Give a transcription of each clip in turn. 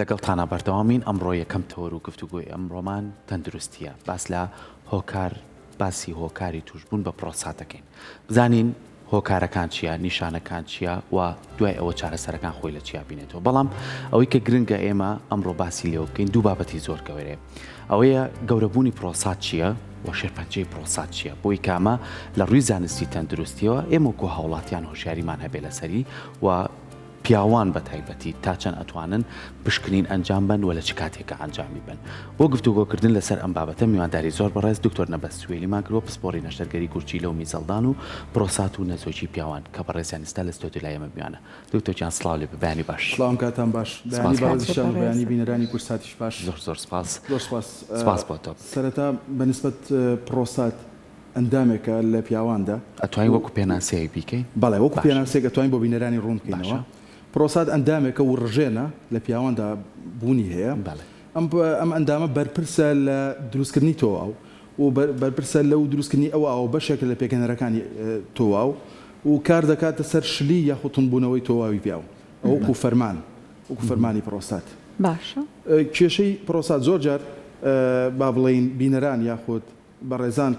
لەگەڵتانە بەردەوامین ئەمڕۆ یەکەم تەوەر و گفتوگوی ئەمڕۆمان تەندروستیە باس لە هۆکار باسی هۆکاری توشبوون بە پرۆساتەکەین بزانین هۆکارەکان چییە نیشانەکان چییە و دوای ئەوە چارەسەرەکان خۆی لە چیا بینێتەوە بەڵام ئەوەی کە گرنگە ئێمە ئەمڕۆ باسی لێو بکەین دوو بابەتی زۆر گەورەیە ئەوەیە گەورەبوونی پرۆسات چییە و شێرپەنجەی پرۆسات چییە بۆی کامە لە ڕووی زانستی تەندروستیەوە ئێمە وەکو هاوڵاتیان هۆشیاریمان هەبێ لەسەری و پیاوان بە تایبەتی تا چەند ئەتوانن پشکنین ئەنجام بن و لە چ کاتێکە ئەنجامی بن بۆ گفتوگۆکردن لەسەر ئەم بابەتە میوانداری زۆر بەڕێز دکتۆر نەبەست سوێلیمان کرۆ پسپۆڕی نەشتەرگەری کورچی لە و میزەڵدان و پرۆسات و نەزۆکی پیاوان کە بەڕێزیان ئێستا لە ستۆدیۆ لای ئێمە میوانە دکتۆرجان سڵاو لێ بەیانی باش سڵام کاتان باش بەیانی بەڕێزیشان بەیانی بینەرانی کورساتیش باش زۆر سپاس سپاس بۆ تۆ سەرەتا بەنسبەت پرۆسات ئەندامێکە لە پیاواندا ئەتوانین وەکو پێناسەیەک بیکەین بەڵێ وەکو پێناسێک ئەتوانین بۆ بینەرانی ڕوون بکەینەوە پرۆسات ئەندامێکە و ڕژێنە لە پیاواندا بوونی هەیە ئەم ئەندامە بەرپرسە لە دروستکردنی تۆواو و بەرپرسە لەو دروستکردنی ئەو بەشێک لە پێکەنەرەکانی تۆواو و کار دەکاتە سەر شلی یاخود تونبوونەوەی تۆواوی پیاو ئەو وەکو فەرمان وەکو فەرمانی پرۆسات باشە کێشەی پرۆسات زۆر جار با بڵێین بینەران یاخود بەڕێزان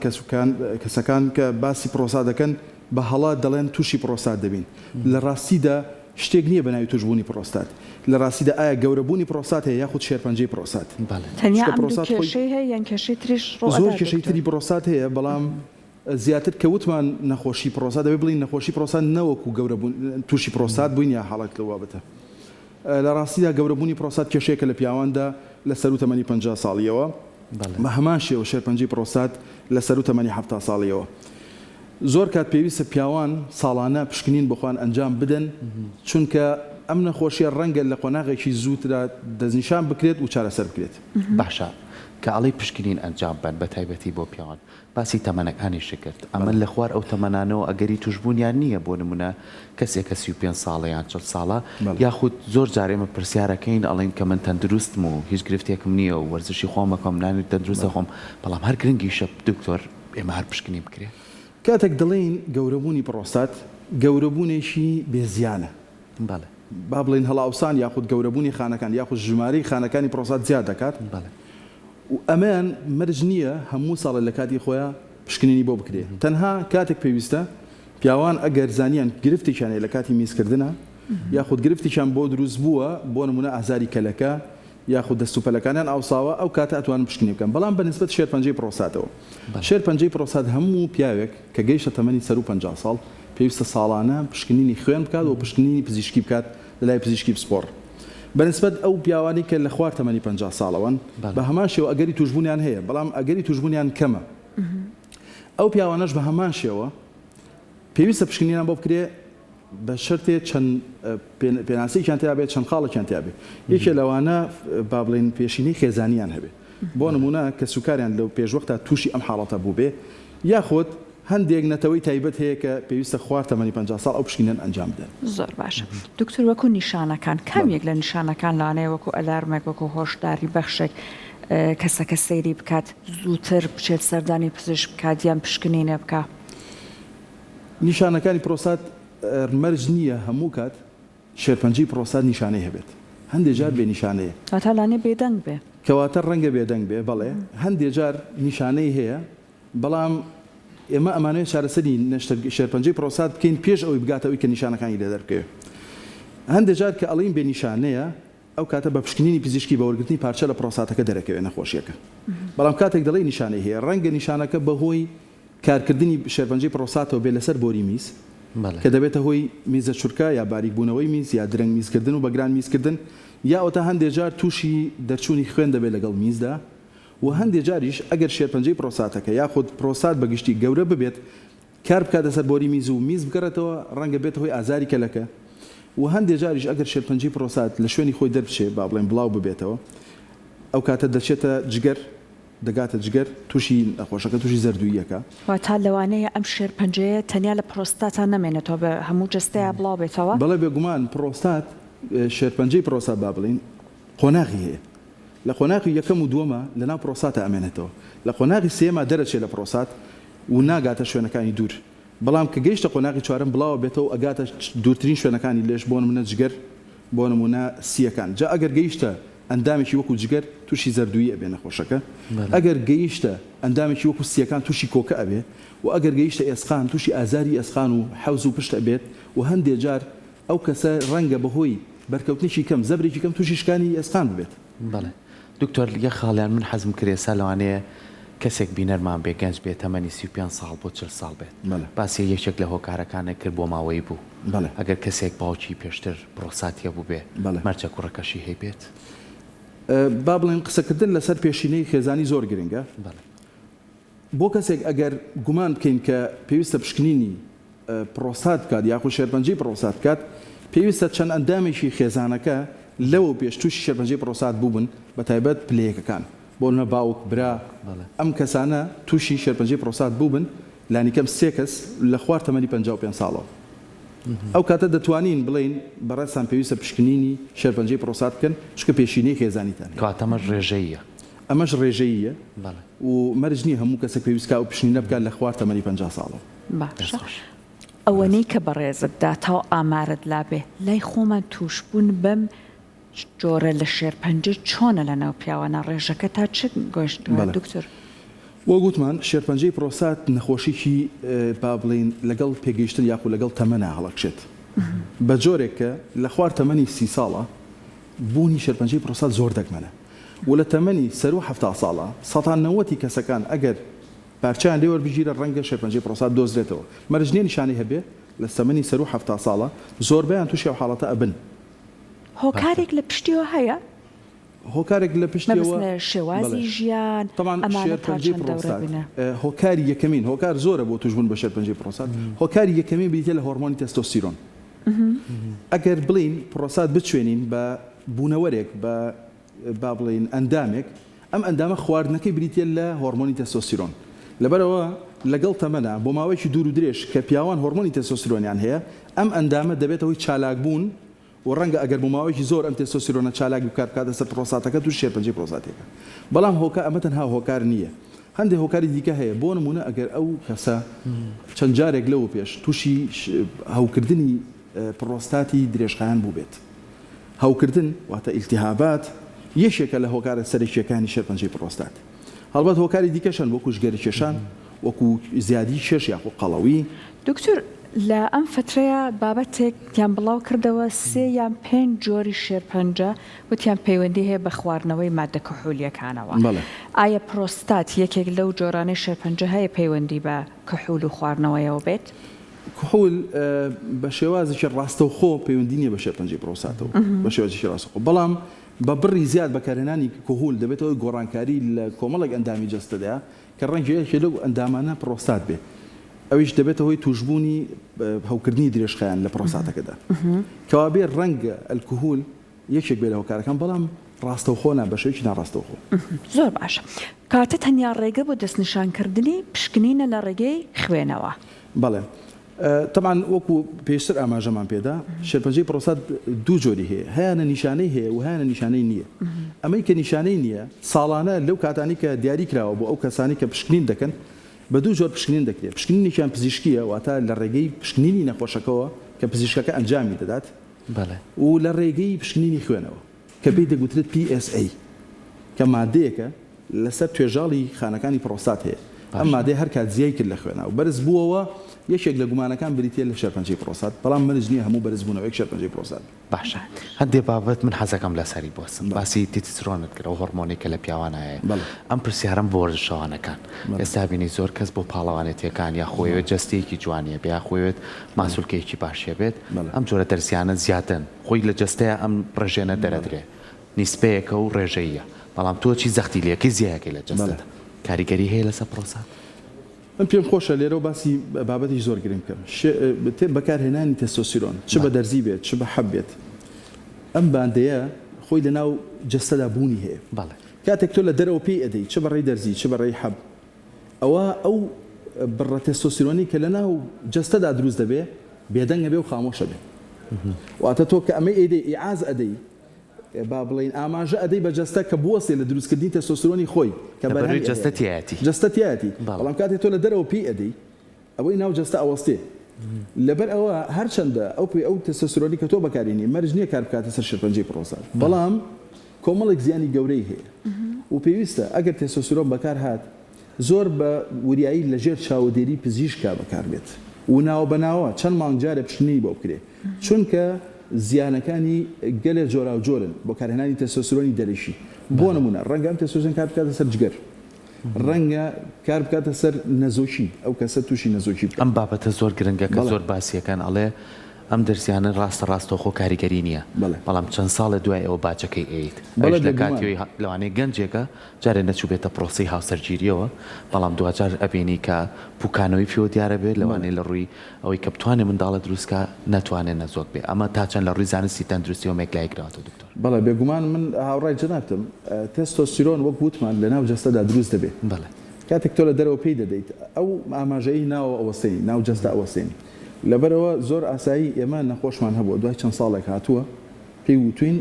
کەسەکان کە باسی پرۆسات دەکەن بە هەڵات دەڵێن تووشی پرۆسات دەبین لە ڕاستیدا شتێک نییە بەناوی توشبوونی پرۆستات لە ڕاستیدا ئایا گەورەبوونی پرۆستات هەیە یاخود شێرپەنجەی پرۆستات تەنیا ئەم کێشەی هەیە یان کێشەی تریش زۆر کێشەی تری پرۆستات هەیە بەڵام زیاتر کەوتمان نەخۆشی پرۆستات دەبێت بڵین نەخۆشی پرۆستات نەوەکو گەورەبوون تووشی پرۆستات بووین یا حاڵەت لە بابەتە لە ڕاستیدا گەورەبوونی پرۆستات کێشەیەکە لە پیاواندا لە سەر و تەمەنی 50 ساڵیەوە بە هەمان شێوە شێرپەنجەی پرۆستات لە سەر و تەمەنی 70 ساڵیەوە زۆر کات پێویستە پیاوان ساڵانە پشکنین بخۆن ئەنجام بدەن چونکە ئەم نەخۆشیە ڕەنگە لە قۆناغێکی زووترا دەستنیشان بکرێت و چارەسەر بکرێت باشە کە ئەڵی پشکنین ئەنجام بن بە تایبەتی بۆ پیاوان باسی تەمەنەکانی شکرد ئەمە لە خوار ئەو تەمەنانەوە ئەگەری توشبوونیان نییە بۆ نمونە کەسێکە 35 ساڵە یان 40 ساڵە یاخود زۆر جار ئێمە پرسیارەکەین ئەڵێن کە من تەندروستم و هیچ گرفتێکم نییە و وەرزشی خۆمەکەم نانی تەندروستە خۆم بەڵام هەر گرنگیشە دکتۆر ئێمە هەر پشکنی بکرێت کاتێک دەڵێن گەورەبوونی پرۆستات گەورەبوونێکی بێزیانە با بڵێن هەڵاوسان یاخود گەورەبوونی خانەکان یاخود ژمارەی خانەکانی پرۆستات زیاد دەکات و ئەمان مەرج نییە هەموو ساڵە لە کاتی خۆیان پشکنینی بۆ بکرێت تەنها کاتێک پێویستە پیاوان ئەگەر زانیان گرفتێکیانەیە لە کاتی میزکردنە یاخود گرفتێکیان بۆ دروست بووە بۆ نمونە ئازاری کەلەکە یاخود دەستوپەلەکانیان ئاوساوە ئەو کاتە ئەتوانن پشکنی بکەن بەڵام بەنسبەت شێرپەنجەی پرۆستاتەوە شێرپەنجەی پرۆستات هەموو پیاوێک کە گەیشتە تەمەنی سەر و 50 ساڵ پێویستە ساڵانە پشکنینی خوێن بکات و پشکنینی پزیشکی بکات لە لای پزیشکی پسپۆڕ بەنسبەت ئەو پیاوانی کە لە خوار تەمەنی 50 ساڵەوەن بە هەمان شێوە ئەگەری توشبوونیان هەیە بەڵام ئەگەری توشبوونیان کەمە ئەو پیاوانەش بە هەمان شێوە پێویستە پشکنینیان بۆ بکرێ بە شەرتێ چەند پێناسەیەکیان تیا بێت چەند خاڵێکیان تیا بێت یەکێ لەوانە با بڵێن پێشینەی خێزانیان هەبێت بۆ نمونە کە سوکاریان لەو پێشوەختە تووشی ئەم حاڵەتە بوو بێ یاخود هەندێک نەتەوەی تایبەت هەیە کە پێویستە خوار تەمەنی 50 ساڵ ئەو پشکنیان ئەنجام بدەن زۆر باشە دکتۆر وەکو نیشانەکان کامێک لە نیشانەکان لانەیە وەکو ئەلارمێک وەکو هۆشداری بەخشێک کەسەکە سەیری بکات زووتر بچێت سەردانی پزیشک بکات یان پشکنینە بکات نیشانەکانی پرۆستات مەرج نییە هەموو کات شێرپەنجەی پرۆستات نیشانەی هەبێت هەندێک جار بێ نیشانەیە کاتە لانێ بێدەنگ بێ کەواتە ڕەنگە بێدەنگ بێ بەڵێ هەندێک جار نیشانەی هەیە بەڵام ئێمە ئەمانەیە چارەسەری شێرپەنجەی پرۆستات بکەین پێش ئەوی بگاتەوەی کە نیشانەکانی لێ دەرکەوێت هەندێک جار کە ئەڵین بێ نیشانەیە ئەو کاتە بە پشکنینی پزیشکی بەوەرگرتنی پارچە لە پرۆستاتەکە دەرەکەوێت نەخۆشیەکە بەڵام کاتێک دەڵێ نیشانەی هەیە ڕەنگە نیشانەکە بەهۆی کارکردنی شێرپەنجەی پرۆستاتەوە بێ لەسەر بۆری میز کە دەبێتە هۆی میزە چورکە یا باریکبوونەوەی میز یا درەنگ میزکردن و بەگران میزکردن یا ئەوتە هەندێک جار تووشی دەرچوونی خوێن دەبێت لەگەڵ میزدا و هەندێک جاریش ئەگەر شێرپەنجەی پرۆستاتەکە یاخود پرۆستات بەگشتی گەورە ببێت کار بکاتە سەر بۆری میز و میز بگەڕێتەوە ڕەنگە بێت هۆی ئازاری کەلەکە و هەندێک جاریش ئەگەر شێرپەنجەی پرۆستات لە شوێنی خۆی دەربچێت با بڵێن بڵاو ببێتەوە ئەو کاتە دەچێتە جگەر دەگاتە جگەر تووشی نەخۆشەکە تووشی زەردوویەکە تا لەوانەیە ئەم شێرپەنجەیە تەنیا لە پرۆستاتە نەمێنێتەوە بە هەموو جستەیە بڵاو بێتەوە بەڵێ بێگومان پرۆستات شێرپەنجەی پرۆستات با بڵین قۆناغی هەیە لە قۆناغی یەکەم و دووەمە لەناو پرۆستاتە ئەمێنێتەوە لە قۆناغی سێمە دەرەچێت لە پرۆستات و ناگاتە شوێنەکانی دوور بەڵام کە گەیشتە قۆناغی چوارەم بڵاوە بێتەوە ئەگاتە دوورترین شوێنەکانی لێش بۆ نمونە جگەر بۆ نمونە سیەکان جا ئەگەر گەیشتە ئەندامێکی وەکو جگەر تووشی زەردووی ئەبێ نەخۆشەکە ئەگەر گەیشتە ئەندامێکی وەکو سیەکان تووشی کۆکە ئەبێ و ئەگەر گەیشتە ئێسقان تووشی ئازاری ئەسقان و حەوز و پشت ئەبێت و هەندێک جار ئەو کەسە ڕەنگە بەهۆی بەرکەوتنیشی کەم زەبرێکی کەم تووشی شکانی ئێسقان ببێت. بەڵێ دکتۆر یە خاڵیان من حەزم کرێسا لەوانەیە کەسێک بینەرمان بێ گەنج بێت تەمەنی 35 ساڵ بۆ 40 ساڵ بێت باسی یەکێک لە هۆکارەکانە کرد بۆ ماوەی بوو ئەگەر کەسێک باوکی پێشتر پرۆساتیە بوو بێ مەرجە کوڕەکەشی هەیبێت با بڵێن قسەکردن لەسەر پێشینەی خێزانی زۆر گرنگە بۆ کەسێک ئەگەر گومان بکەین کە پێویستە پشکنینی پرۆستات کات یاخو شێرپەنجەی پرۆستات کات پێویستە چەند ئەندامێکی خێزانەکە لەوە پێش تووشی شێرپەنجەی پرۆستات بووبن بە تایبەت پلەیەکەکان بۆ نە باوک برا ئەم کەسانە تووشی شێرپەنجەی پرۆستات بووبن لانیکەم 3 کەس لە خوار تەمەنی 55 ساڵەوە ئەو کاتە دەتوانین بڵین بەڕێستان پێویستە پشکنینی شێرپەنجەی پرۆستات بکەن چکە پێشینەی خێزانیتان کاتەمە ڕێژەیە ئەمەش ڕێژەیە و مەرج نییە هەموو کەسێک پێویستکە و پشنینە بکات لە خوار تەمەنی 50 ساڵەوە ئەوەنەی کە بەڕێزتدا تا ئامارت لابێ لای خۆمان تووشبوون بەم جۆرە لە شێرپەنجە چۆنە لەناو پیاوانە ڕێژەکە تا چ گۆشت دکتۆر وە گوتمان شێرپەنجەی پرۆستات نەخۆشیی با بڵین لەگەڵ پێگەیشتن یاخو لەگەڵ تەمەنە هەڵەکشێت بە جۆرێکە لە خوار تەمەنی 30 ساڵە بوونی شێرپەنجەی پرۆستات زۆر دەگمەنە و لە تەمەنی سەر و 70 ساڵە 90 کەسەکان ئەگەر پارچیان لێوەربگیرە ڕەنگە شێرپەنجەی پرۆستات دۆزرێتەوە مەرجنیە نیشانەی هەبێ لە تەمەنی سەر و 70 ساڵە زۆربەیان تووشی ئەو حاڵەتە ئەبن هۆکارێک لە پشتیەوە هەیە هۆکارێک لە پشتیەوە شێوازی ژیان شێرپەنجەی پرۆستات هۆکاری یەکەمین هۆکار زۆرە بۆ توشبوون بە شێرپەنجەی پرۆستات هۆکاری یەکەمین بریتە لە هۆرمۆنی تەستۆستیرۆن ئەگەر بڵین پرۆستات بچوێنین بە بوونەوەرێک بە با بڵین ئەندامێک ئەم ئەندامە خواردنەکەی بریتە لە هۆرمۆنی تەستۆستیرۆن لەبەرەوە لەگەڵ تەمەنە بۆ ماوەیەکی دوور و درێژ کە پیاوان هۆرمۆنی تەستۆستیرۆنیان هەیە ئەم ئەندامە دەبێتەوەی چالاک بوون و ڕەنگە ئەگەر بۆ ماوەیەکی زۆر ئەم تەستۆستیرۆنە چالاک بکات بکاتە سەر پرۆستاتەکە تووشی شێرپەنجەی پرۆستاتێکە بەڵام هۆکار ئەمە تەنها هۆکار نییە هەندێک هۆکاری دیکە هەیە بۆ نمونە ئەگەر ئەو کەسە چەند جارێک لەوە پێش تووشی هەوکردنی پرۆستاتی درێژخایان بوو بێت هەوکردن واتە ئیلتیهابات یەکێکە لە هۆکارە سەرەکیەکانی شێرپەنجەی پرۆستات هەڵبەت هۆکاری دیکەشان وەکو ژگەری کێشان وەکو زیادی شێش یاخو قەڵەوی دکتۆر لە ئەم فترەیە بابەتێک یان بڵاو کردەوە 3 یان 5 جۆری شێرپەنجە وتیان پەیوەندی هەیە بە خواردنەوەی مادە کحولیەکانەوە ئایا پرۆستات یەکێک لەو جۆرانەی شێرپەنجە هەیە پەیوەندی بە کحول و خواردنەوەیەوە بێت کحول بە شێوازێکی ڕاستەوخۆ پەیوەندی نییە بە شێرپەنجەی پرۆستاتەوە بە شێوازێکی ڕاستەوخۆ بەڵام بە بڕی زیاد بەکارهێنانی کحول دەبێتەوە گۆڕانکاری لە کۆمەڵێک ئەندامی جەستەدایە کە ڕەنگە لەو ئەندامانە پرۆستات بێ ئەویش دەبێتە هۆی توشبوونی هەوکردنی درێژخایان لە پرۆستاتەکەدا کەوابێ ڕەنگە ئەلکوهول یەکێک بێ لە هۆکارەکان بەڵام ڕاستەوخۆ بە شێوەیەکی ناڕاستەوخۆ زۆر باشە کاتە تەنیا ڕێگە بۆ دەستنیشانکردنی پشکنینە لە ڕێگەی خوێنەوە بەڵێ طبعا وەکو پێشتر ئاماژەمان پێدا شێرپەنجەی پرۆستات دوو جۆری هەیە هەیەنە نیشانەی هەیە و هەیەنە نیشانەی نییە ئەمەی کە نیشانەی نییە ساڵانە لەو کاتانی کە دیاری کراوە بۆ ئەو کەسانی کە پشکنین دەکەن بە دوو جۆر پشکنین دەکرێت پشکنینێکیان پزیشکیە واتە لە ڕێگەی پشکنینی نەخۆشەکەەوە کە پزیشکەکە ئەنجامی دەدات و لە ڕێگەی پشکنینی خوێنەوە کە پێی دەگوترێت PSA کە مادەیەکە لەسەر توێژاڵی خانەکانی پرۆستات هەیە ئەم مادەی هەر کات زیای کرد لە خوێنەوە و بەرز بووەوە یەکێک لە گومانەکان بریتە لە شێرپەنجەی پرۆستات بەڵام مرج نییە هەموو بەرزبوونەوەی شێرپەنجەی پرۆستات باشە هەندێک بابەت من حەزەکەم لەسەری بۆسم باسی تیترۆنت کرد و هۆرمۆنێکە لە پیاوانایە ئەم پرسیارم بۆ وەرزشەوانەکان ئێستا بینی زۆر کەس بۆ پاڵەوانێتیەکان یا خۆیەوێت جەستەیەکی جوانیە بێ یا خۆیەوێت ماسوولکەیەکی باشیە بێت ئەم جۆرە دەرسیانە زیاتن خۆی لە جەستەیە ئەم ڕێژێنە دەرەدرێ نیسپەیەکە و ڕێژەیە بەڵام تۆ چی زەختیلەکەی زیایەکەی لە جەستەدا کاریگەری هەیە لەسەر پرۆستات من پێم خۆشە لێرە و باسی بابەتی زۆر گرنگ بکەم بەکارهێنانی تەستۆستیرۆن چ بە دەرزی بێت چ بە حەب بێت ئەم باندەیە خۆی لەناو جەستەدا بوونی هەیە کاتێک تۆ لە دەرەوە پێی ئەدەی چ بەڕێی دەرزی چ بەڕێی حەب ئەوە ئەو بڕە تەستۆستیرۆنی کە لەناو جەستەدا دروست دەبێ بێدەنگە بێ و خامۆشە بێ واتە تۆ کە ئەمەی ئەدەی ئیعاز ئەدەی با بڵین ئاماژە ئەدەی بە جەستە کە بوەستێ لە دروستکردنی تەستۆستیرۆنی خۆی کە بەرهەمی جەستەتیەتی بەڵام کاتێک تۆ لە دەرەوە پێی ئەدەی ئەوەی ناو جەستە ئەوەستێ لەبەر ئەوە هەرچەندە ئەو تەستۆستیرۆنی کە تۆ بەکارێنی مەرج نییە کار بکاتە سەر شێرپەنجەی پرۆستات بەڵام کۆمەڵێک زیانی گەورەی هەیە و پێویستە ئەگەر تێستۆستیرۆن بەکار هات زۆر بە وریایی لەژێر چاودێری پزیشکا بەکار بێت و ناوە بەناوە چەند مانگجارە پشتنی بۆ بکرێ چونکە زیانەکانی گەلێ جۆرا و جۆرن بۆ کارهێنانی تێستۆستیرۆنی دەرەشی بۆ نمونە ڕەنگە ئەم تێستۆستیرۆن کار بکاتە سەر جگەر ڕەنگە کار بکاتە سەر نەزۆشی ئەو کەسە تووشی نەزۆشی بکات. ئەم بابەتە زۆر گرنگە کە زۆر باسیەکان ئەڵێ ئەم دەرسیانە ڕاستەخۆ کاریگەری نییە بەڵام چەند ساڵە دوای ئەوە باجەکەی ئەیت لە کاتیۆی لەوانەیە گەنجێکە جارێ نەچوو بێتە پرۆسی هاوسەرگیریەوە بەڵام دوجار ئەبینی کە پوکانەوەی پێوە دیارە بێت لەوانەیە لە ڕووی ئەوەی کە بتوانێت منداڵە دروستکە ناتوانێت نەزۆک بێ ئەمە تا چەند لە ڕووی زانستی تەندروستی و مێکلایکراوەتە دکتۆر. بەڵێ بێگومان من هاوڕای جەنابتم تێستۆستیرۆن وەک وتمان لە ناو جەستەدا دروست دەبێت کاتێک تۆ لە دەرەوە پێی دەدەیت ئەو ئاماژەیی ناوە ئەوەستێنی ناو جەستە ئەوەستێنی لەبەرەوە زۆر ئاسایی ئێمە نەخۆشمان هەبووە دوای چەند ساڵێک هاتووە پێی وتوین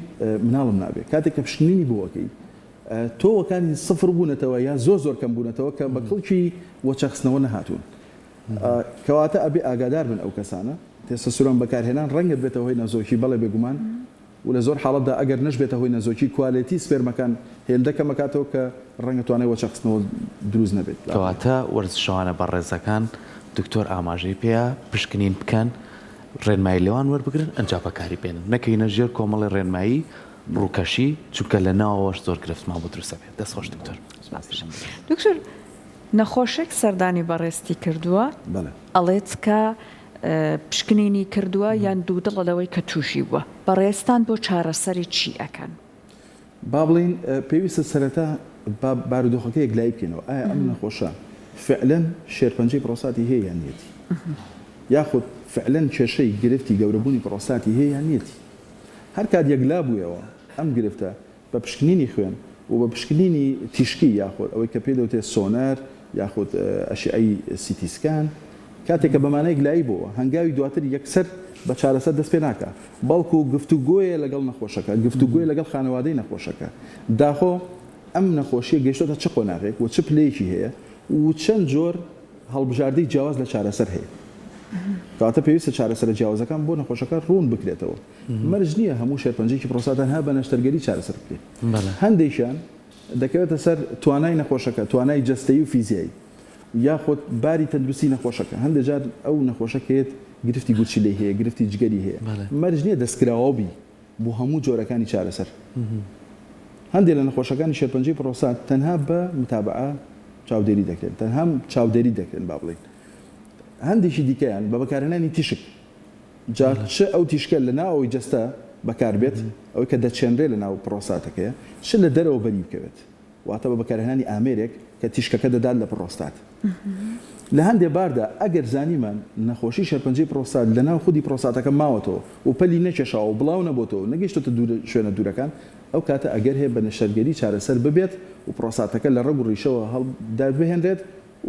مناڵم نابێت کاتێک کە پشکنینی بووەکەی تۆوەکانی سفر بوونەتەوە یا زۆر کەم بوونەتەوە کە بە کڵکی وەچەخستنەوە نەهاتوون کەواتە ئەبێ ئاگادار بن ئەو کەسانە تێستۆستیرۆن بەکارهێنان ڕەنگت بێتە هۆی نەزۆکی بەڵێ بێگومان و لە زۆر حاڵەتدا ئەگەر نەشبێتە هۆی نەزۆکی کوالیتی سپێرمەکان هێندەکە مەکاتەوە کە ڕەنگە توانای وەچەخستنەوە دروست نەبێت. کەواتە وەرزشەوانە بەڕێزەکان دکتۆر ئاماژەی پێە پشکنین بکەن ڕێنمایی لەوان وەربگرن ئەنجا بەکاری بێنن نەکەینە ژێر کۆمەڵی ڕێنمایی ڕووکەشی چونکە لە ناوەوەش زۆر گرفتمان بۆ دروستە بێت. دەستخۆش دکتۆر. دکتۆر نەخۆشێک سەردانی بەڕێستی کردووە ئەڵێت کە پشکنینی کردووە یان دوودڵەوەی کە تووشی بووە بەڕێستان بۆ چارەسەری چی ئەکەن؟ با بڵین پێویستە سەرەتا بارودۆخەکە یەکلایی بکەینەوە ئایا ئەم نەخۆشە فعلەن شێرپەنجەی پرۆستاتی هەیە یان نیەتی یاخود فعلەن کێشەی گرفتی گەورەبوونی پرۆستاتی هەیە یان نیەتی هەر کات یەکلا بوویەوە ئەم گرفتە بە پشکنینی خوێن و بە پشکنینی تیشکی یاخود ئەوەی کە پێ دەوتێت سۆنەر یاخود ئەشعەی سیتیسکان کاتێک کە بەمانەیە گلایی بووە هەنگاوی دواتر یەکسەر بە چارەسەر دەست پێ ناکە بەڵکو گفتوگۆیە لەگەڵ نەخۆشەکە گفتوگۆی لەگەڵ خانەوادەی نەخۆشەکە داخۆ ئەم نەخۆشیە گەیشتۆتە چ قۆناغێک و چ پلەیەکی هەیە و چەند جۆر هەڵبژاردەی جیاواز لە چارەسەر هەیە کەواتە پێویستە چارەسەر جیاوازەکان بۆ نەخۆشەکە ڕوون بکرێتەوە مەرج نییە هەموو شێرپەنجەیەکی پرۆستات هەبە نەشتەرگەری چارەسەر بکرێت هەندێکیان دەکەوێتە سەر توانای نەخۆشەکە توانای جەستەیی و فیزیایی یاخود باری تەندروستی نەخۆشەکە هەندێک جار ئەو نەخۆشەکەیت گرفتی گوچی لێ هەیە گرفتی جگەری هەیە مەرج نییە دەستکراوەبی بۆ هەموو جۆرەکانی چارەسەر هەندێک لە نەخۆشەکانی شێرپەنجەی پرۆستات تەنها بە متابعە چاودێری دەکرێن تەنها چاودێری دەکرێن با بڵێن هەندێکی دیکەیان بە بەکارهێنانی تیشک جا چ ئەو تیشکە لە ناوەوەی جەستە بەکار بێت ئەوەی کە دەچێنرێ لە ناو پرۆستاتەکەیە چ لە دەرەوە بەری بکەوێت واتە بە بەکارهێنانی ئامێرێک کە تیشکەکە دەدات لە پرۆستات لە هەندێک باردا ئەگەر زانیمان نەخۆشی شێرپەنجەی پرۆستات لە ناو خودی پرۆستاتەکە ماوەتەوە و پەلی نەکێشاوە و بڵاو نەبووتەوە نەگەیشتۆتە شوێنە دوورەکان ئەو کاتە ئەگەر هەیە بە نەشتەرگەری چارەسەر ببێت و پرۆستاتەکە لە ڕەگ و ڕیشەوە هەڵدابهێنرێت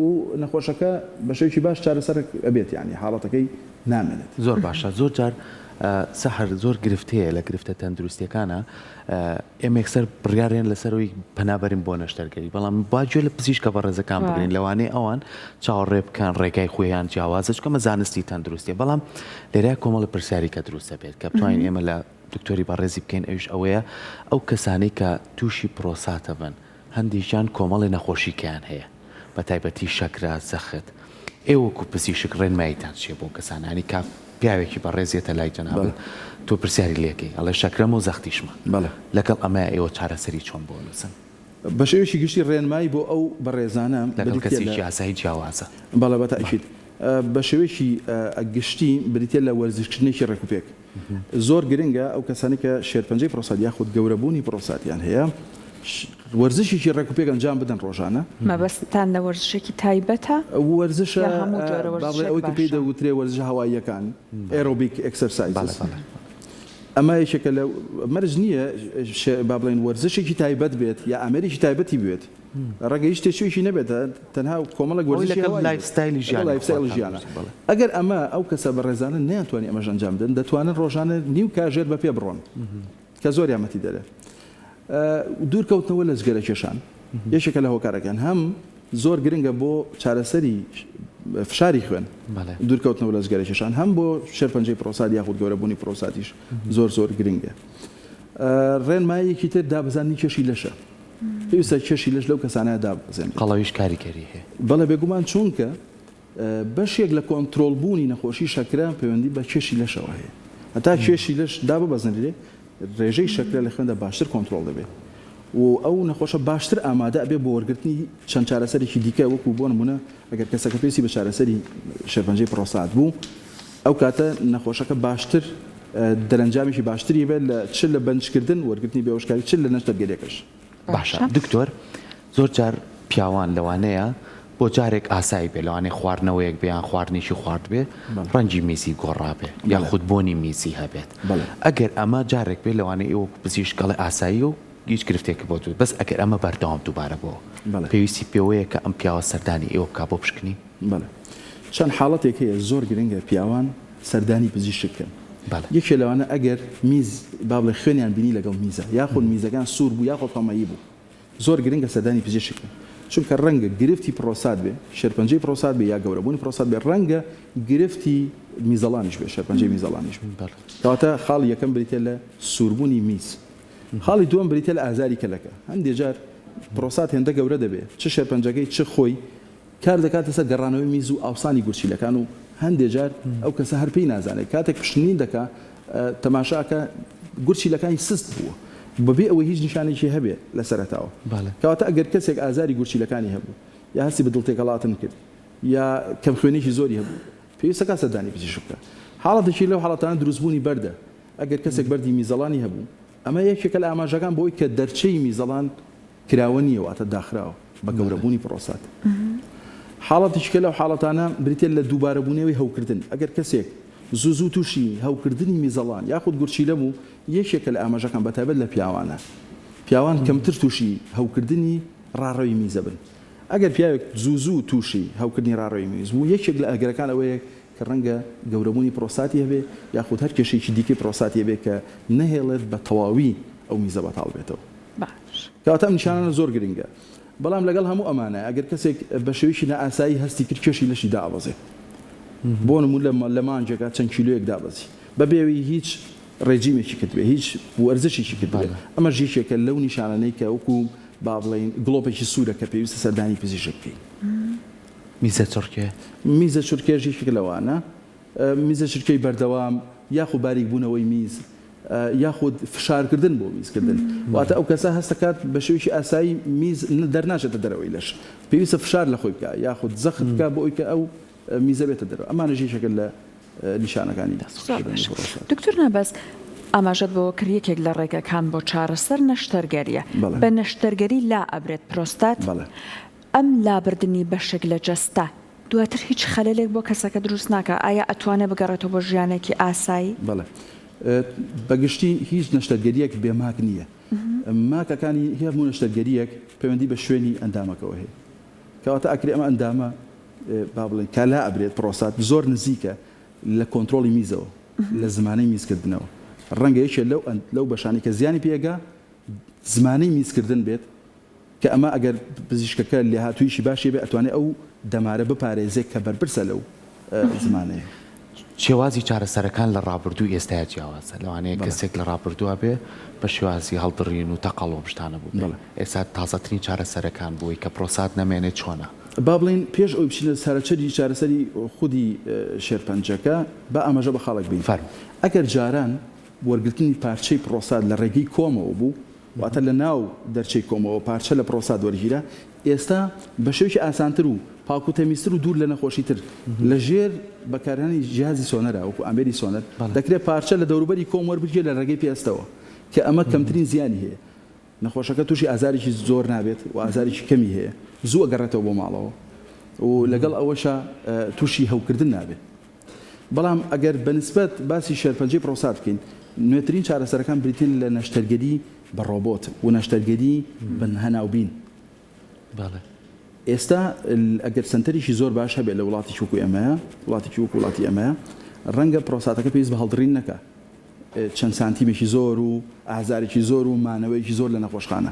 و نەخۆشەکە بە شێوکی باش چارەسەر ئەبێت یعنی حاڵەتەکەی نامێنێت. زۆر باشە زۆر جار سەحر زۆر گرفتەیە لە گرفتە تەندروستیەکانە ئێمێکسەر بڕیارێن لەسەرەوەی پەنابەرین بۆ نەشتەرگەری بەڵام باگوێ لە پزیشکە بە ڕێزەکان بگرین لەوانەیە ئەوان چاوەڕێ بکەن ڕێگای خۆیان جیاوازە چکەمە زانستی تەندروستیە بەڵام لێرە کۆمەڵی پرسیاری کە دروستە بێت کە بتوانین ئێمە لە دکتۆری بەڕێزی بکەین ئەوش ئەوەیە ئەو کەسانەی کە تووشی پرۆستاتە بن هەندێکیان کۆمەڵی نەخۆشیکیان هەیە بە تایبەتی شەکرا زەخت ئێوەکو پزیشک ڕێنماییتان چێ بۆ کەسانانی کە پیاوێکی بەڕێزیێتە لای جەنابەت تۆ پرسیاری لێکەی ئەڵێ شەکرەم و زەختیشمە لەگەڵ ئەمە ئێوە چارەسەری چۆن بۆ نووسن بە شێوەیەکی گشتی ڕێنمایی بۆ ئەو بەڕێزانە لەگەڵ کەسێکی ئاسایی جیاوازە بەڵێ بەتەئکید بە شێوەیەکی گشتی بریتە لە وەرزشکردنێکی ڕێکوپێک زۆر گرنگە ئەو کەسانی کە شێرپەنجەی پرۆستات یاخود گەورەبوونی پرۆستاتیان هەیە وەرزشێکی ڕێکوپێک ئەنجام بدەن ڕۆژانە مەبەستان لە وەرزشێکی تایبەتە وەرزشە ئەوەی کە پێی دەوترێ وەرزش هەواییەکان ئێرۆبیک ئەکسەرسایز ئەمە یەکێکە لە مەرج نییە با بڵێن وەرزشێکی تایبەت بێت یا ئامێرێکی تایبەتی بێت ڕێگەی شتێکی نەبێت تەنها کۆمەڵک وەرزشی لایفستایلی ژیانە ئەگەر ئەمە ئەو کەسە بەڕێزانە نەیانتوانی ئەمەش ئەنجام بدەن دەتوانن ڕۆژانە نیو کاژێر بە پێ بڕۆن کە زۆر یارمەتی دەرێت دوورکەوتنەوە لە جگەرە کێشان یەکێکە لە هۆکارەکان هەم زۆر گرنگە بۆ چارەسەری فشاری خوێن دوورکەوتنەوە لە جگەرە کێشان هەم بۆ شێرپەنجەی پرۆستات یاخود گەورەبوونی پرۆستاتیش زۆر گرنگە ڕێنمایەکی تر دابزانانی کێشی لەشە پێویستە کێشی لەش لەو کەسانە دابزێن قەڵەویش کاریگەری هەیە بەڵێ بێگومان چونکە بەشێک لە کۆنتترۆلبوونی نەخۆشی شەکرە پەیوەندی بە کێشی لەشەوە هەیە هەتا کێشی لەش داببەزنرێ ڕێژەی شەکرە لە خوێندا باشتر کۆنتترۆل دەبێت و ئەو نەخۆشە باشتر ئامادە ئەبێ بۆ وەرگرتنی چەند چارەسەرێکی دیکە وەکو بۆ نمونە ئەگەر کەسەکە پێویستی بە چارەسەری شێرپەنجەی پرۆستات بوو ئەو کاتە نەخۆشەکە باشتر دەرەنجامیشی باشتری بێت لە چ لە بەنجکردن وەرگرتنی بێوەشکاری چ لە نەشتەرگەریەکەش باشە دکتۆر زۆر جار پیاوان لەوانەیە بۆ جارێک ئاسایی بێ لەوانەیە خواردنەوەیەک بێیان خواردنیشی خوارد بێ ڕەنجی میزی گۆڕابێ یا خودبوونی میزی هەبێت ئەگەر ئەمە جارێک بێ لەوانەیە ئێوە پزیشکەڵی ئاسایی و هیچ گرفتێکی بۆ تو بەس ئەگەر ئەمە بەردەوام دووبارە بۆ پێویستی پێوەیە کە ئەم پیاوە سەردانی ئێوە بکا بۆ پشکنی بەڵێ چەند حاڵەتێک هەیە زۆر گرنگە پیاوان سەردانی پزیشککەن یەکێ لەوانە ئەگەر میز با بڵێ خوێنیان بینی لەگەڵ میزە یاخۆ میزەکان سوور بوو یاخۆ تەمەیی بوو زۆر گرنگە سەردانی پزیشککەن چونکە ڕەنگە گرفتی پرۆستات بێ شێرپەنجەی پرۆستات بێ یا گەورەبوونی پرۆستات بێ ڕەنگە گرفتی میزەڵانیش بێ شێرپەنجەی میزەڵانیش کەواتە خاڵ یەکەم بریتە لە سووربوونی میز خاڵی دووەم بریتە لە ئازاری کەلەکە هەندێک جار پرۆستات هێندە گەورە دەبێت چ شێرپەنجەکەی چ خۆی کار دەکاتە سەر گەڕانەوەی میز و ئاوسانی گورچیلەکان و هەندێک جار ئەو کەسە هەر پێی نازانێت کاتێک پشتنین دەکا تەماشاکە گورچیلەکانی سست بووە بەبێ ئەوەی هیچ نیشانێکی هەبێ لە سەرەتاوە کەواتە ئەگەر کەسێک ئازاری گورچیلەکانی هەبوو یا هەستی بە دڵتێکەڵاتن کرد یا کەم خوێنێکی زۆری هەبوو پێویستە سەردانی پزیشک بکە حاڵەتێکی لەو حاڵەتانە دروستبوونی بەردە ئەگەر کەسێک بەردی میزەڵانی هەبوو ئەمە یەکێکە لە ئاماژەکان بۆی کە دەرچەی میزەڵان کراوە نیە واتە داخراوە بە گەورەبوونی پرۆستات حاڵەتێکە لەو حاڵەتانە بریتێ لە دووبارەبوونەوەی هەوکردن ئەگەر کەسێک زوو تووشی هەوکردنی میزەڵان یاخود گورچیلە بوو یەکێکە لە ئاماژەکان بەتایبەت لە پیاوانە پیاوان کەمتر تووشی هەوکردنی ڕاڕەوی میزە بن ئەگەر پیاوێک زوو تووشی هەوکردنی ڕاڕەوی میز بوو یەکێک لە ئەگەرەکان ئەوەیە کە ڕەنگە گەورەبوونی پرۆستاتی هەبێ یاخود هەر کێشێکی دیکەی پرۆستاتی هەبێ کە نەهێڵێت بە تەواوی ئەو میزە بەتاڵ بێتەوە کەواتە ئەم نیشانانە زۆر گرنگە بەڵام لەگەڵ هەموو ئەمانە ئەگەر کەسێک بە شێوەیەکی نائاسایی هەستی کرد کێشی لەشی دابەزێ بۆ نمونە لە مانجێکا چەند کیلۆیەک دابەزی بەبێوی هیچ ڕێجیمێکی کردبێ هیچ وەرزشێکی کردبێ ئەمە ژیشێکە لەو نیشانانەی کە وەکو با بڵێن گڵۆپێکی سوورە کە پێویستە سەردانی پزیشک بکەین میزە چورکێ میزە چورکێ ژیشێک لەوانە میزە چورکەی بەردەوام یاخود باریک بوونەوەی میز یاخود فشارکردن بۆ میزکردن واتە ئەو کەسە هەستەکات بە شێوەیەکی ئاسایی میز دەرناچێتە دەرەوەی لەش پێویستە فشار لە خۆی بکە یاخود زەخت بکە بۆ ئەوی کە ئەو میزە بێتە دەرەوە ئەمانە ژیشەکە لە نیشانەکانی دکتۆر نابەس ئاماژەت بۆ کریەکێک لە ڕێگەکان بۆ چارەسەر نەشتەرگەریە بە نەشتەرگەری لا ئەبرێت پرۆستات ئەم لابردنی بەشێک لە جەستە دواتر هیچ خەلەلێک بۆ کەسەکە دروست ناکە ئایا ئەتوانێت بگەڕێتەوە بۆ ژیانێکی ئاسایی بەڵێ بەگشتی هیچ نەشتەرگەریەک بێماک نییە ماکەکانی هەموو نەشتەرگەریەک پەیوەندی بە شوێنی ئەندامەکەەوە هەیە کەواتە ئەکری ئەمە ئەندامە با بڵێن کالا ئەبرێت پرۆستات زۆر نزیکە لە کۆنتترۆلی میزەوە لە زمانەی میزکردنەوە ڕەنگە یەکێ لەو بەشانی کە زیانی پێگا زمانەی میزکردن بێت کە ئەمە ئەگەر پزیشکەکە لێ هاتوویشی باشی بێ ئەتوانێت ئەو دەمارە بپارێزێت کە بەرپرسە لەو زمانەیە شێوازی چارەسەرەکان لە ڕابردوو ئێستایا جیاوازە لەوانەیە کەسێک لە ڕابردووە بێ بە شێوازی هەڵدڕین و تەقەڵ و پشتانە بوو ئێستا تازەترین چارەسەرەکان بووی کە پرۆستات نەمێنێت چۆنە با بڵین پێش ئەوی بچینە سەرچەری چارەسەری خودی شێرپەنجەکە بە ئاماژە بە خاڵک بین ئەگەر جاران وەرگرتنی پارچەی پرۆستات لە ڕێگەی کۆمەوە بوو واتە لە ناو دەرچەی کۆمەوە پارچە لە پرۆستات وەرگیرە ئێستا بە شێوەیەکی ئاسانتر و پاکو تەمیزتر و دوور لە نەخۆشی تر لە ژێر بەکارهێنانی جیهازی سۆنەرە وەکو ئامێری سۆنەر دەکرێت پارچە لە دەوروبەری کۆم وەربگرێت لە ڕێگەی پێستەوە کە ئەمە کەمترین زیانی هەیە نەخۆشەکە تووشی ئازارێکی زۆر نابێت و ئازارێکی کەمی هەیە زوو ئەگەڕێتەوە بۆ ماڵەوە و لەگەڵ ئەوەشە تووشی هەوکردن نابێت بەڵام ئەگەر بەنسبەت باسی شێرپەنجەی پرۆستات بکەین نوێترین چارەسەرەکان بریتین لە نەشتەرگەری بە ڕۆبۆت و نەشتەرگەری بە هەناوبین ئێستا ئەگەر سنتەریشی زۆر باش هەبێت لە وڵاتی وەکو ئێمەیە وڵاتی ئەمەیە ڕەنگە پرۆستاتەکە پێویست بە هەڵدڕین نەکە چەند سانتیمێکی زۆر و ئازارێکی زۆر و مانەوەیەکی زۆر لە نەخۆشخانە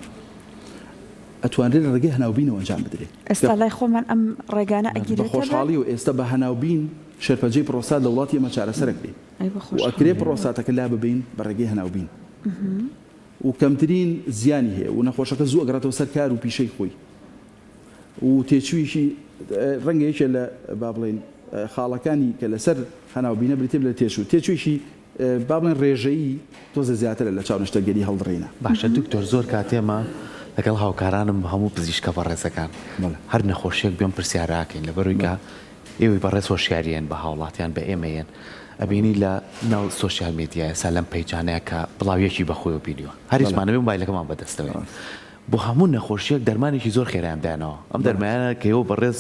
ئەتوانرێت لە ڕێگەی هەناوبینەوە ئەنجام بدرێت ئێستا لای خۆمان ئەم ڕێگانە ئەگیرێتەوە بە خۆشحاڵی و ئێستا بە هەناوبین شێرپەنجەی پرۆستات لە وڵاتی ئەمە چارەسەرەکرێت و ئەکرێ پرۆستاتەکە لا ببین بە ڕێگەی هەناوبین و کەمترین زیانی هەیە و نەخۆشەکە زوو ئەگەڕێتەوە سەر کار و پیشەی خۆی و تێچوویشی ڕەنگەیەکە لە با بڵێن خاڵەکانی کە لەسەر هەناوبینە بریتێ لە تێچوویشی با بڵێن ڕێژەیی تۆزە زیاترە لە چاو نیشتەرگەری هەڵدڕێنە. باشە دکتۆر زۆر کاتێمە لەگەڵ هاوکارانم هەموو پزیشکە بەڕێزەکان هەر نەخۆشیێک بێم پرسیاراکەین لەبەرەوەی کە ئێوەی بەڕێز هۆشیاریان بە هاوڵاتیان بە ئێمەیەن ئەبینی لە ناو سوۆسیال میدیایە سا لەم پەیجانەیە کە بڵاویەکی بەخۆی بینیوە هەریشمانەوێ مۆبایلەکەمان بەدەستەوە بۆ هەموو نەخۆشیەک دەرمانێکی زۆر خێرایاندانەوە ئەم دەرمانە کە ئێوە بەڕێز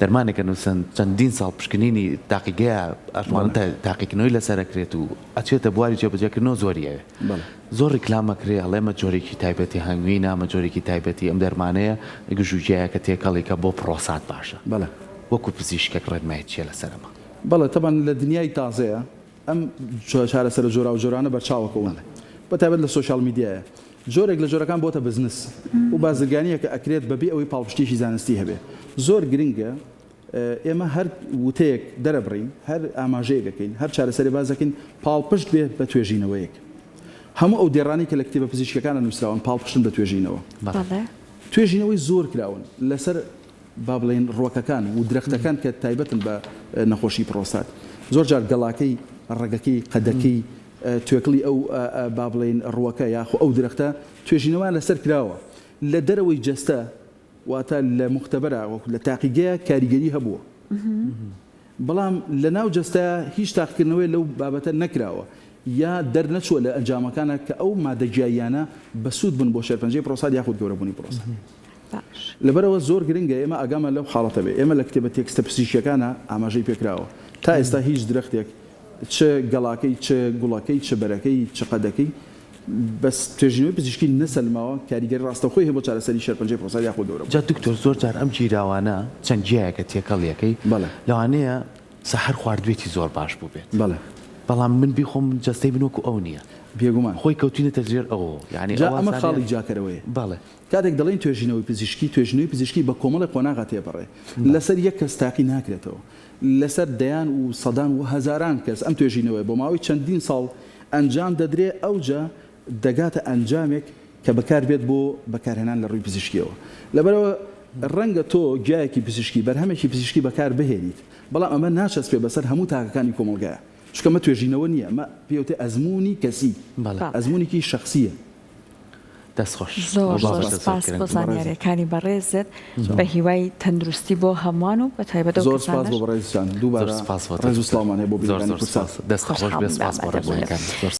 دەرمانێکە نووسن چەندین ساڵ پشکنینی تاقیگەیە ئەشمانە تاقیکردنەوەی لەسەرەکرێت و ئەچێتە بواری جێبەجێکردنەوە زۆریەوە زۆر ڕیکلامەکرێ هەڵێ مەجۆرێکی تایبەتی هەنگوینە مەجۆرێکی تایبەتی ئەم دەرمانەیە گژوجیایە کە تێکەڵێکە بۆ پرۆسات باشە وەکو پزیشکێک ڕێنمایەت چیە لەسەرەمە بەڵێ تەبان لە دنیای تازەیە ئەم چارەسەر جۆرا و جۆرانە بەرچاوەکەون بەتایبەت لە سوۆسیال میدیایە جۆرێک لە جۆرەکان بۆتە بزنس و بازرگانیە کە ئەکرێت بەبێ ئەوەی پاڵپشتێکی زانستی هەبێ زۆر گرنگە ئێمە هەر وتەیەک دەرەبڕین هەر ئاماژەیەکەکەین هەر چارەسەری بازەکەین پاڵپشت بێت بە توێژینەوەیەک هەموو ئەو دێڕانی کە لە کتێبە پزیشکەکانە نووسراون پاڵپشتن بە توێژینەوە توێژینەوەی زۆر کراون لەسەر با بڵێن ڕۆکەکان و درەختەکان کە تایبەتن بە نەخۆشی پرۆستات زۆر جار گەڵاکەی ڕێگەکەی قەدەکەی توێکڵی ئەو با بڵێن ڕووەکە یاخۆ ئەو درەختە توێژینەوەیان لەسەر کراوە لە دەرەوەی جەستە واتە لە مختبەرە لە تاقیگەیە کاریگەری هەبووە بەڵام لە ناو جەستە هیچ تاقیکردنەوەی لەو بابەتە نەکراوە یا دەرنەچووە لە ئەنجامەکانە کە ئەو مادەگیاییانە بەسوود بن بۆ شێرپەنجەی پرۆستات یاخود گەورەبوونی پرۆستات لەبەرەوە زۆر گرنگە ئێمە ئاگامە لەو حاڵەتە بێ ئێمە لە کتێبە تێکستە پزیشکیەکانە ئاماژەی پێکراوە تا ئێستا هیچ درەختێک چ گەڵاکەی چ گوڵەکەی چ بەرەکەی چ قەدەکەی بەس توێژینەوەی پزیشکی نەسەلماوە کاریگەری ڕاستەخۆی هەیە بۆ چارەسەری شێرپەنجەی پرۆستات یاخود گەورەبوون. جا دکتۆر زۆر جار ئەم جیراوانە چەند جیایەکە تێکەڵیەکەی لەوانەیە سەحر خواردوێتی زۆر باش بوو بێت بەڵام من بیخۆم جەستەی بنوەکو ئەو نییە بێگومان خۆی کەوتینەتە ژێر ئەوە یعنی ئەمە خاڵی جاکەرەوەیە کاتێک دەڵێن توێژینەوەی پزیشکی بە کۆمەڵی قۆناغا تێپەڕێ لەسەر یەک کەس تاقی ناکرێتەوە لەسەر دەیان و سەدان و هەزاران کەس ئەم توێژینەوەی بۆ ماوەی چەندین ساڵ ئەنجام دەدرێ ئەوجا دەگاتە ئەنجامێک کە بەکار بێت بۆ بەکارهێنان لە ڕووی پزیشکیەوە لەبەرەوە ڕەنگە تۆ گیایەکی پزیشکی بەرهەمێکی پزیشکی بەکار بهێنیت بەڵام ئەمە ناچەسپێ بەسەر هەموو تاکەکانی کۆمەلگایە چکەمە توێژینەوە نییە ئەمە پێوتێ ئەزمموی کەسی ئەزممویکی شخصیە دەستخۆش زۆر سپاس بۆ زانیاریەکانی بەڕێزت بە هیوای تەندروستی بۆ هەمووان و بە تایبەت زۆر سپاس بۆ بەڕێزتان دووبارە ڕێز و سڵامان هەیە بۆ بیرانی کورسات دەستخۆش بێ سپاس بۆ ڕێبوونەکان.